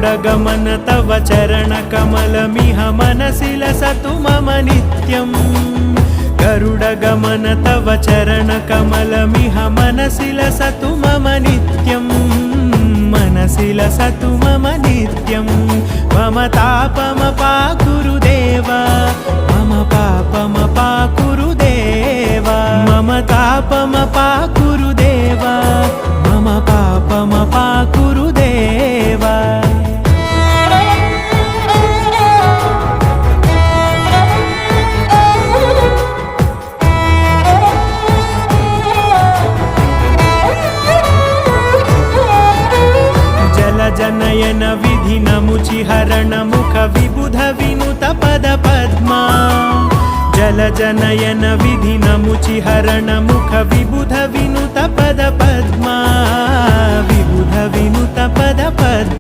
गरुडगमन तव चरणकमलमिह मनसि लसतु मम नित्यम् गरुडगमन तव चरणकमलमिह मनसि लसतु मम नित्यम् मनसि लसतु मम नित्यम् मम तापमपाकुरु देव मम पापमपाकुरु देव मम तापमपाकुरु देव मम पापमपाकुरु देव जनयन विधि नमुचिहरण मुख विबुध विनुत पद पद्मा जल जनयन विधि नमुचिहरण मुख विबुध विनुत पद पद्मा विबुध विनुत पद पद्मा।